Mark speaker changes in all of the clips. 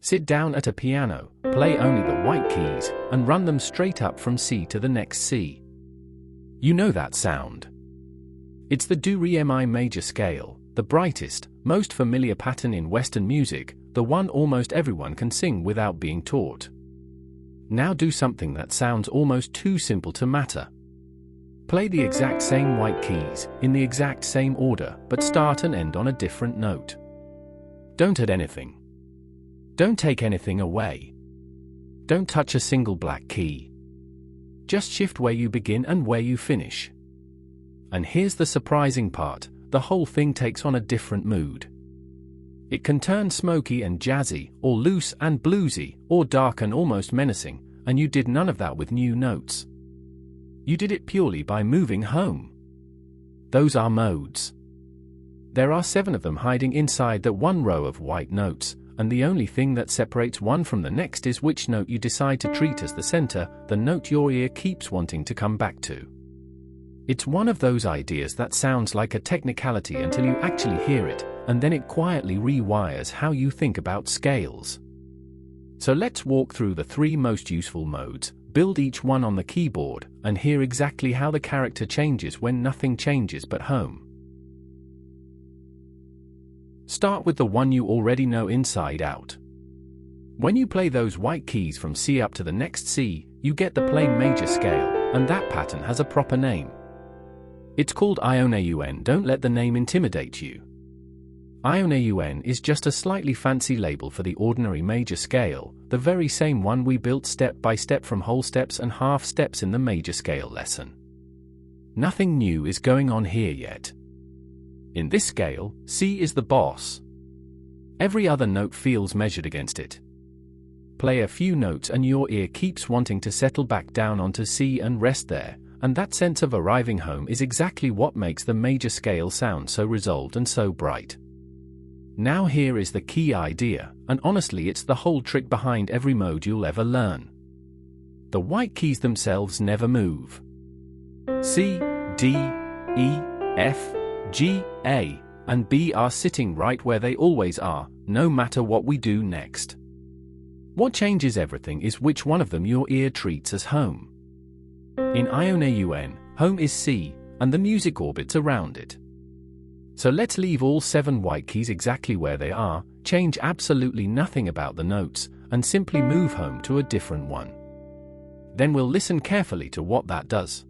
Speaker 1: Sit down at a piano, play only the white keys, and run them straight up from C to the next C. You know that sound. It's the Do-Re-Mi major scale, the brightest, most familiar pattern in Western music, the one almost everyone can sing without being taught. Now do something that sounds almost too simple to matter. Play the exact same white keys, in the exact same order, but start and end on a different note. Don't add anything. Don't take anything away. Don't touch a single black key. Just shift where you begin and where you finish. And here's the surprising part, the whole thing takes on a different mood. It can turn smoky and jazzy, or loose and bluesy, or dark and almost menacing, and you did none of that with new notes. You did it purely by moving home. Those are modes. There are 7 of them hiding inside that one row of white notes, and the only thing that separates one from the next is which note you decide to treat as the center, the note your ear keeps wanting to come back to. It's one of those ideas that sounds like a technicality until you actually hear it, and then it quietly rewires how you think about scales. So let's walk through the 3 most useful modes, build each one on the keyboard, and hear exactly how the character changes when nothing changes but home. Start with the one you already know inside out. When you play those white keys from C up to the next C, you get the plain major scale, and that pattern has a proper name. It's called Ionian. Don't let the name intimidate you. Ionian is just a slightly fancy label for the ordinary major scale, the very same one we built step by step from whole steps and half steps in the major scale lesson. Nothing new is going on here yet. In this scale, C is the boss. Every other note feels measured against it. Play a few notes and your ear keeps wanting to settle back down onto C and rest there, and that sense of arriving home is exactly what makes the major scale sound so resolved and so bright. Now here is the key idea, and honestly it's the whole trick behind every mode you'll ever learn. The white keys themselves never move. C, D, E, F, G, A, and B are sitting right where they always are, no matter what we do next. What changes everything is which one of them your ear treats as home. In Ionian, home is C, and the music orbits around it. So let's leave all 7 white keys exactly where they are, change absolutely nothing about the notes, and simply move home to a different one. Then we'll listen carefully to what that does.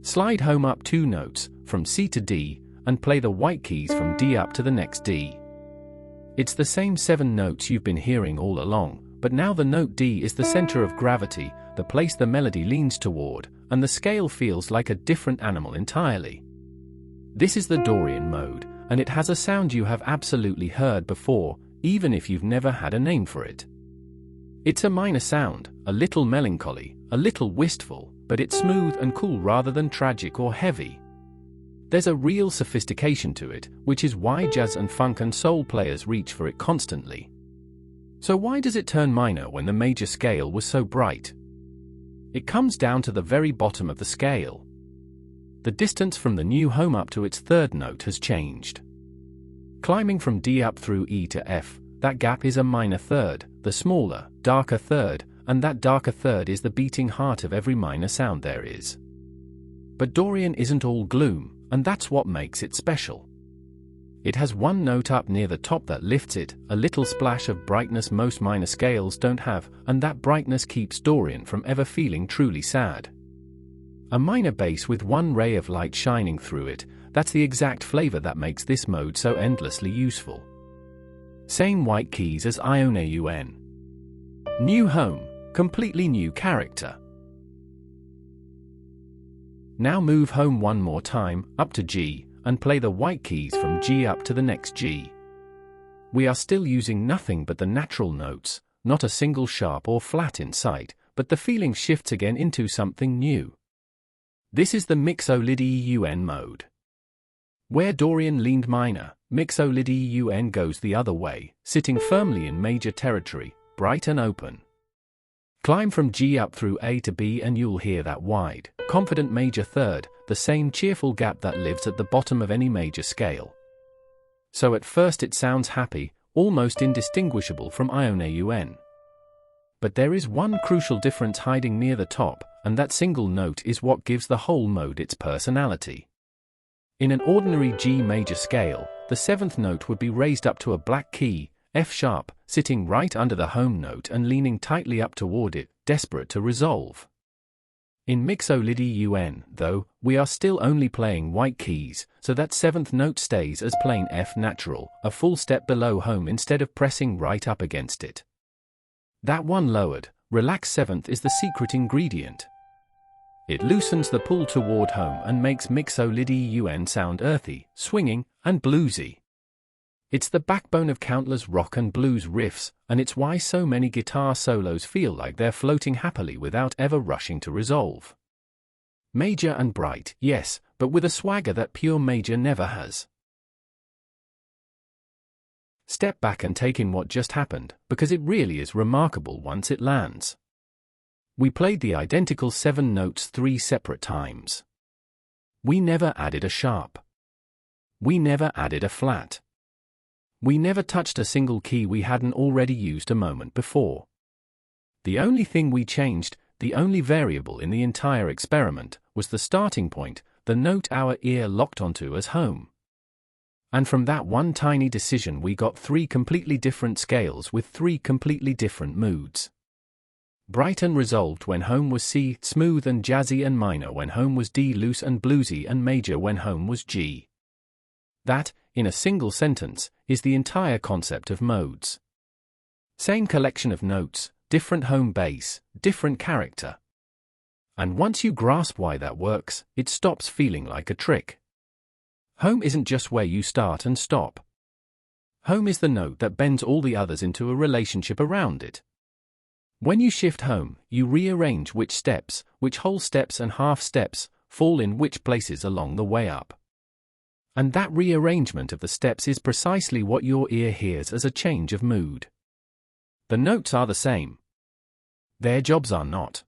Speaker 1: Slide home up 2 notes, from C to D, and play the white keys from D up to the next D. It's the same 7 notes you've been hearing all along, but now the note D is the center of gravity, the place the melody leans toward, and the scale feels like a different animal entirely. This is the Dorian mode, and it has a sound you have absolutely heard before, even if you've never had a name for it. It's a minor sound, a little melancholy, a little wistful, but it's smooth and cool rather than tragic or heavy. There's a real sophistication to it, which is why jazz and funk and soul players reach for it constantly. So why does it turn minor when the major scale was so bright? It comes down to the very bottom of the scale. The distance from the new home up to its 3rd note has changed. Climbing from D up through E to F, that gap is a minor 3rd, the smaller, darker 3rd, and that darker 3rd is the beating heart of every minor sound there is. But Dorian isn't all gloom, and that's what makes it special. It has one note up near the top that lifts it, a little splash of brightness most minor scales don't have, and that brightness keeps Dorian from ever feeling truly sad. A minor bass with one ray of light shining through it, that's the exact flavor that makes this mode so endlessly useful. Same white keys as Ionian. New home, completely new character. Now move home one more time, up to G, and play the white keys from G up to the next G. We are still using nothing but the natural notes, not a single sharp or flat in sight, but the feeling shifts again into something new. This is the Mixolydian mode. Where Dorian leaned minor, Mixolydian goes the other way, sitting firmly in major territory, bright and open. Climb from G up through A to B and you'll hear that wide, confident major 3rd, the same cheerful gap that lives at the bottom of any major scale. So at first it sounds happy, almost indistinguishable from Ionian. But there is one crucial difference hiding near the top, and that single note is what gives the whole mode its personality. In an ordinary G major scale, the 7th note would be raised up to a black key, F sharp, sitting right under the home note and leaning tightly up toward it, desperate to resolve. In Mixolydian, though, we are still only playing white keys, so that 7th note stays as plain F natural, a full step below home instead of pressing right up against it. That one lowered, relaxed 7th is the secret ingredient. It loosens the pull toward home and makes Mixolydian sound earthy, swinging, and bluesy. It's the backbone of countless rock and blues riffs, and it's why so many guitar solos feel like they're floating happily without ever rushing to resolve. Major and bright, yes, but with a swagger that pure major never has. Step back and take in what just happened, because it really is remarkable once it lands. We played the identical 7 notes 3 separate times. We never added a sharp. We never added a flat. We never touched a single key we hadn't already used a moment before. The only thing we changed, the only variable in the entire experiment, was the starting point, the note our ear locked onto as home. And from that one tiny decision we got 3 completely different scales with 3 completely different moods. Bright and resolved when home was C, smooth and jazzy and minor when home was D, loose and bluesy and major when home was G. That, in a single sentence, is the entire concept of modes. Same collection of notes, different home base, different character. And once you grasp why that works, it stops feeling like a trick. Home isn't just where you start and stop. Home is the note that bends all the others into a relationship around it. When you shift home, you rearrange which steps, which whole steps and half steps, fall in which places along the way up. And that rearrangement of the steps is precisely what your ear hears as a change of mood. The notes are the same. Their jobs are not.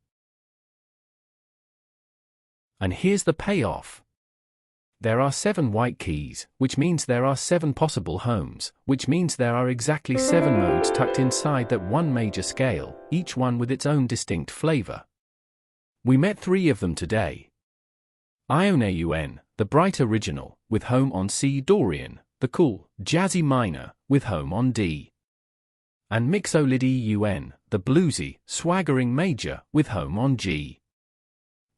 Speaker 1: And here's the payoff. There are 7 white keys, which means there are 7 possible homes, which means there are exactly 7 modes tucked inside that one major scale, each one with its own distinct flavor. We met 3 of them today. Ionian, the bright original, with home on C. Dorian, the cool, jazzy minor, with home on D. And Mixolydian, the bluesy, swaggering major, with home on G.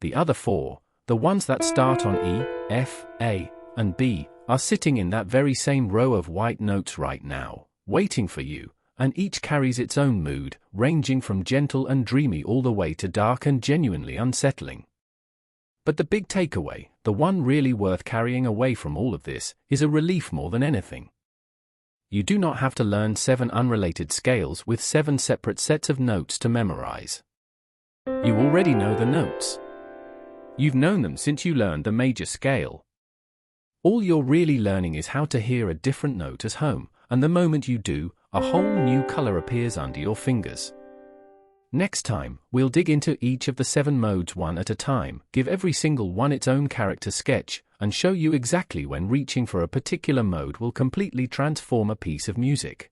Speaker 1: The other 4, the ones that start on E, F, A, and B, are sitting in that very same row of white notes right now, waiting for you, and each carries its own mood, ranging from gentle and dreamy all the way to dark and genuinely unsettling. But the big takeaway, the one really worth carrying away from all of this, is a relief more than anything. You do not have to learn 7 unrelated scales with 7 separate sets of notes to memorize. You already know the notes. You've known them since you learned the major scale. All you're really learning is how to hear a different note as home, and the moment you do, a whole new color appears under your fingers. Next time, we'll dig into each of the 7 modes one at a time, give every single one its own character sketch, and show you exactly when reaching for a particular mode will completely transform a piece of music.